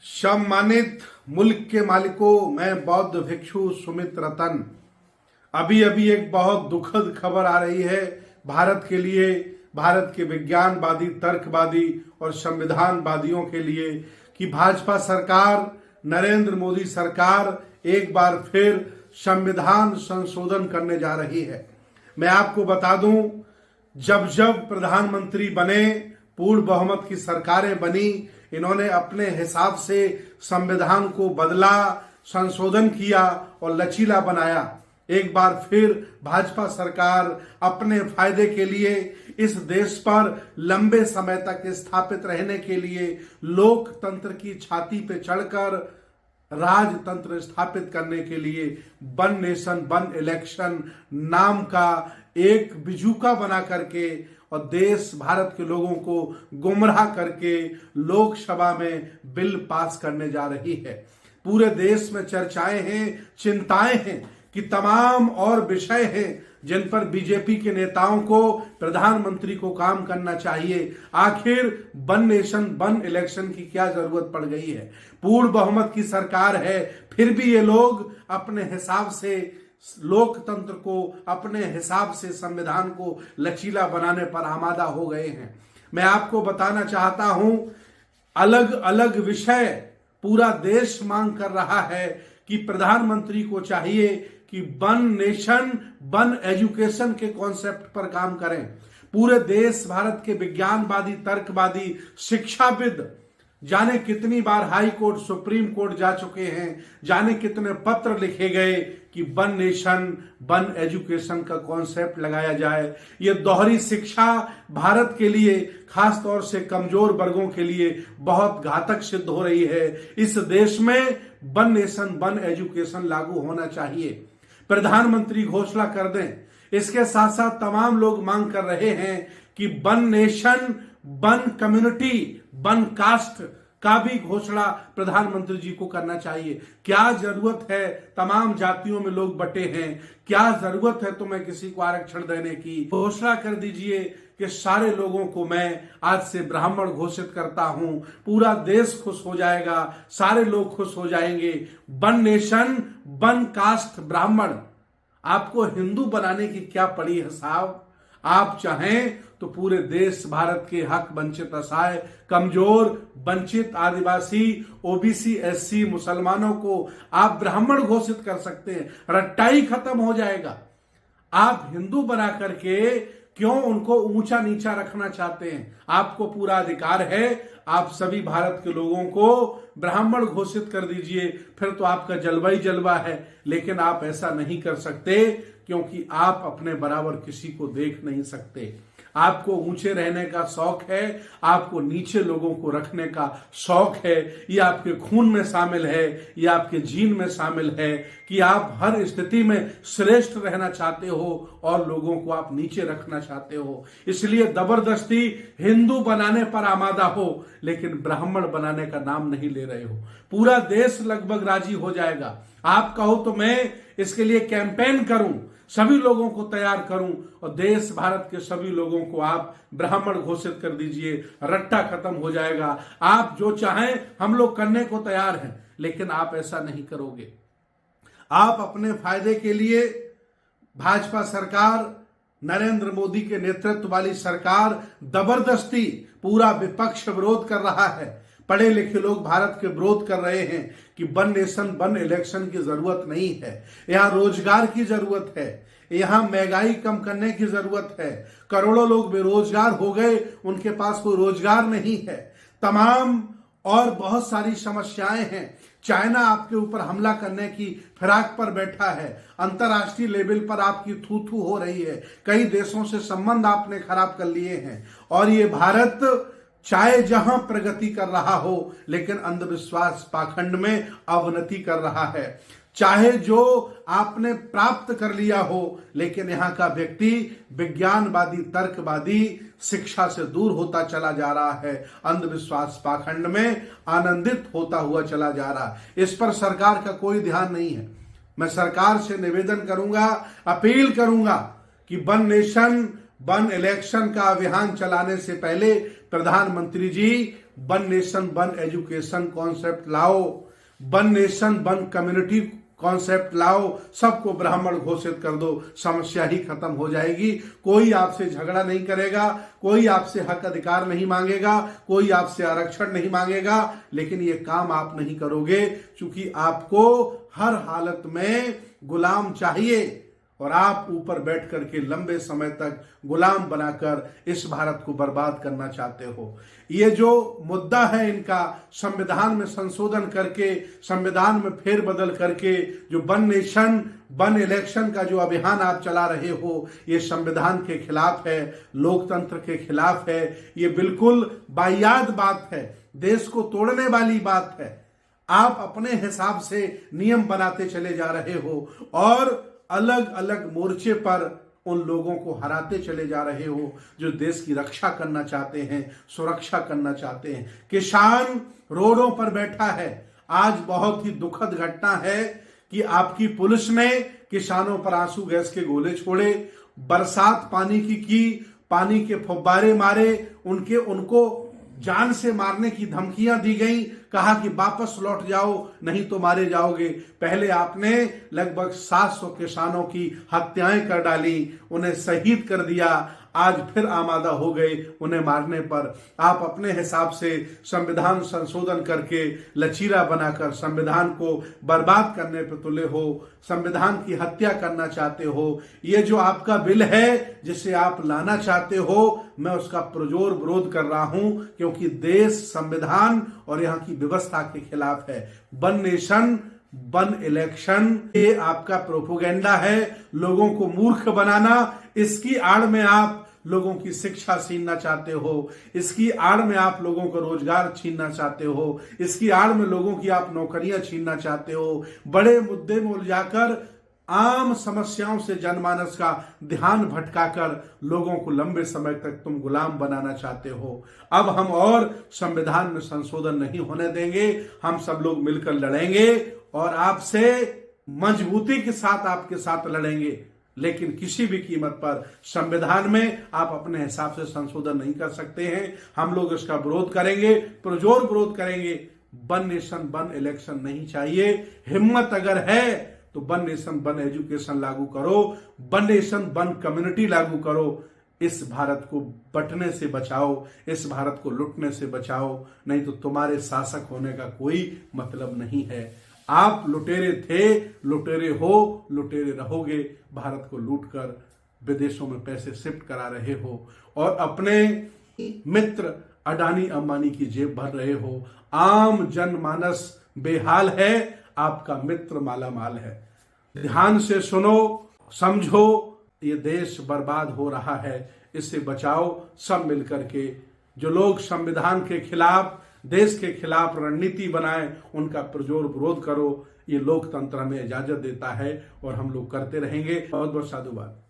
सम्मानित मुल्क के मालिकों, मैं बौद्ध भिक्षु सुमित रतन। अभी अभी एक बहुत दुखद खबर आ रही है भारत के लिए, भारत के विज्ञानवादी, तर्कवादी और संविधानवादियों के लिए कि भाजपा सरकार, नरेंद्र मोदी सरकार एक बार फिर संविधान संशोधन करने जा रही है। मैं आपको बता दूं, जब जब प्रधानमंत्री बने, पूर्ण बहुमत की सरकारें बनी, इन्होंने अपने हिसाब से संविधान को बदला, संशोधन किया और लचीला बनाया। एक बार फिर भाजपा सरकार अपने फायदे के लिए, इस देश पर लंबे समय तक स्थापित रहने के लिए, लोकतंत्र की छाती पे चढ़कर राजतंत्र स्थापित करने के लिए वन नेशन वन इलेक्शन नाम का एक बिजूका बना करके और देश भारत के लोगों को गुमराह करके लोकसभा में बिल पास करने जा रही है। पूरे देश में चर्चाएं हैं, चिंताएं हैं कि तमाम और विषय हैं जिन पर बीजेपी के नेताओं को, प्रधानमंत्री को काम करना चाहिए। आखिर वन नेशन वन इलेक्शन की क्या जरूरत पड़ गई है? पूर्ण बहुमत की सरकार है, फिर भी ये लोग अपने हिसाब से लोकतंत्र को, अपने हिसाब से संविधान को लचीला बनाने पर आमादा हो गए हैं। मैं आपको बताना चाहता हूं, अलग अलग विषय पूरा देश मांग कर रहा है कि प्रधानमंत्री को चाहिए कि वन नेशन वन एजुकेशन के कॉन्सेप्ट पर काम करें। पूरे देश भारत के विज्ञानवादी, तर्कवादी, शिक्षाविद जाने कितनी बार हाई कोर्ट, सुप्रीम कोर्ट जा चुके हैं, जाने कितने पत्र लिखे गए कि वन नेशन वन एजुकेशन का कॉन्सेप्ट लगाया जाए। ये दोहरी शिक्षा भारत के लिए, खास तौर से कमजोर वर्गों के लिए बहुत घातक सिद्ध हो रही है। इस देश में वन नेशन वन एजुकेशन लागू होना चाहिए। प्रधानमंत्री घोषणा कर दें। इसके साथ साथ तमाम लोग मांग कर रहे हैं कि one nation one community one cast का भी घोषणा प्रधानमंत्री जी को करना चाहिए। क्या जरूरत है? तमाम जातियों में लोग बटे हैं, क्या जरूरत है तुम्हें किसी को आरक्षण देने की? घोषणा कर दीजिए कि सारे लोगों को मैं आज से ब्राह्मण घोषित करता हूं। पूरा देश खुश हो जाएगा, सारे लोग खुश हो जाएंगे। वन नेशन वन कास्ट ब्राह्मण। आपको हिंदू बनाने की क्या पड़ी है साहब? आप चाहें तो पूरे देश भारत के हक वंचित, असहाय, कमजोर, वंचित, आदिवासी, ओबीसी, एससी, मुसलमानों को आप ब्राह्मण घोषित कर सकते हैं। रट्टाई खत्म हो जाएगा। आप हिंदू बना करके क्यों उनको ऊंचा नीचा रखना चाहते हैं? आपको पूरा अधिकार है, आप सभी भारत के लोगों को ब्राह्मण घोषित कर दीजिए, फिर तो आपका जलवा ही जलवा है। लेकिन आप ऐसा नहीं कर सकते क्योंकि आप अपने बराबर किसी को देख नहीं सकते। आपको ऊंचे रहने का शौक है, आपको नीचे लोगों को रखने का शौक है। ये आपके खून में शामिल है, ये आपके जीन में शामिल है कि आप हर स्थिति में श्रेष्ठ रहना चाहते हो और लोगों को आप नीचे रखना चाहते हो। इसलिए जबरदस्ती हिंदू बनाने पर आमादा हो, लेकिन ब्राह्मण बनाने का नाम नहीं ले रहे हो। पूरा देश लगभग राजी हो जाएगा। आप कहो तो मैं इसके लिए कैंपेन करूं, सभी लोगों को तैयार करूं और देश भारत के सभी लोगों को आप ब्राह्मण घोषित कर दीजिए। रट्टा खत्म हो जाएगा। आप जो चाहें हम लोग करने को तैयार हैं, लेकिन आप ऐसा नहीं करोगे। आप अपने फायदे के लिए, भाजपा सरकार, नरेंद्र मोदी के नेतृत्व वाली सरकार जबरदस्ती, पूरा विपक्ष विरोध कर रहा है। पढ़े लिखे लोग भारत के विरोध कर रहे हैं कि वन नेशन वन इलेक्शन की जरूरत नहीं है। यहाँ रोजगार की जरूरत है, यहाँ महंगाई कम करने की जरूरत है। करोड़ों लोग बेरोजगार हो गए, उनके पास कोई रोजगार नहीं है। तमाम और बहुत सारी समस्याएं हैं। चाइना आपके ऊपर हमला करने की फिराक पर बैठा है। अंतर्राष्ट्रीय लेवल पर आपकी थू थू हो रही है। कई देशों से संबंध आपने खराब कर लिए हैं और ये भारत चाहे जहां प्रगति कर रहा हो, लेकिन अंधविश्वास पाखंड में अवनति कर रहा है। चाहे जो आपने प्राप्त कर लिया हो, लेकिन यहाँ का व्यक्ति विज्ञानवादी, तर्कवादी, शिक्षा से दूर होता चला जा रहा है, अंधविश्वास पाखंड में आनंदित होता हुआ चला जा रहा है। इस पर सरकार का कोई ध्यान नहीं है। मैं सरकार से निवेदन करूंगा, अपील करूंगा कि वन नेशन वन इलेक्शन का अभियान चलाने से पहले प्रधानमंत्री ji one nation one education concept लाओ, one nation one community concept लाओ, सबको ब्राह्मण घोषित कर दो, समस्या ही खत्म हो जाएगी। कोई आपसे झगड़ा नहीं करेगा, कोई आपसे हक अधिकार नहीं मांगेगा, कोई आपसे आरक्षण नहीं मांगेगा, लेकिन ये काम आप नहीं करोगे क्योंकि आपको हर हालत में गुलाम चाहिए और आप ऊपर बैठ करके लंबे समय तक गुलाम बनाकर इस भारत को बर्बाद करना चाहते हो। ये जो मुद्दा है इनका, संविधान में संशोधन करके, संविधान में फेरबदल करके जो वन नेशन वन इलेक्शन का जो अभियान आप चला रहे हो, ये संविधान के खिलाफ है, लोकतंत्र के खिलाफ है। ये बिल्कुल वाहियात बात है, देश को तोड़ने वाली बात है। आप अपने हिसाब से नियम बनाते चले जा रहे हो और अलग अलग मोर्चे पर उन लोगों को हराते चले जा रहे हो जो देश की रक्षा करना चाहते हैं, सुरक्षा करना चाहते हैं। किसान रोडों पर बैठा है। आज बहुत ही दुखद घटना है कि आपकी पुलिस ने किसानों पर आंसू गैस के गोले छोड़े, बरसात पानी की पानी के फव्वारे मारे, उनको जान से मारने की धमकियां दी गई, कहा कि वापस लौट जाओ नहीं तो मारे जाओगे। पहले आपने लगभग 700 किसानों की हत्याएं कर डाली, उन्हें शहीद कर दिया, आज फिर आमादा हो गए उन्हें मारने पर। आप अपने हिसाब से संविधान संशोधन करके लचीला बनाकर संविधान को बर्बाद करने पर तुले हो, संविधान की हत्या करना चाहते हो। ये जो आपका बिल है जिसे आप लाना चाहते हो, मैं उसका पुरजोर विरोध कर रहा हूं क्योंकि देश, संविधान और यहाँ की व्यवस्था के खिलाफ है। वन नेशन वन इलेक्शन ये आपका प्रोपोगेंडा है, लोगों को मूर्ख बनाना। इसकी आड़ में आप लोगों की शिक्षा छीनना चाहते हो, इसकी आड़ में आप लोगों को रोजगार छीनना चाहते हो, इसकी आड़ में लोगों की आप नौकरियां छीनना चाहते हो। बड़े मुद्दे में उलझाकर आम समस्याओं से जनमानस का ध्यान भटकाकर लोगों को लंबे समय तक तुम गुलाम बनाना चाहते हो। अब हम और संविधान में संशोधन नहीं होने देंगे, हम सब लोग मिलकर लड़ेंगे और आपसे मजबूती के साथ आपके साथ लड़ेंगे, लेकिन किसी भी कीमत पर संविधान में आप अपने हिसाब से संशोधन नहीं कर सकते हैं। हम लोग इसका विरोध करेंगे, पुरजोर विरोध करेंगे। वन नेशन वन इलेक्शन नहीं चाहिए। हिम्मत अगर है तो वन नेशन वन एजुकेशन लागू करो, वन नेशन वन कम्युनिटी लागू करो। इस भारत को बंटने से बचाओ, इस भारत को लुटने से बचाओ, नहीं तो तुम्हारे शासक होने का कोई मतलब नहीं है। आप लुटेरे थे, लुटेरे हो, लुटेरे रहोगे। भारत को लूटकर विदेशों में पैसे शिफ्ट करा रहे हो और अपने मित्र अडानी अंबानी की जेब भर रहे हो। आम जनमानस बेहाल है, आपका मित्र मालामाल है। ध्यान से सुनो, समझो, ये देश बर्बाद हो रहा है, इससे बचाओ सब मिलकर के। जो लोग संविधान के खिलाफ, देश के खिलाफ रणनीति बनाए, उनका पुरजोर विरोध करो। ये लोकतंत्र हमें इजाजत देता है और हम लोग करते रहेंगे। बहुत बहुत साधुवाद।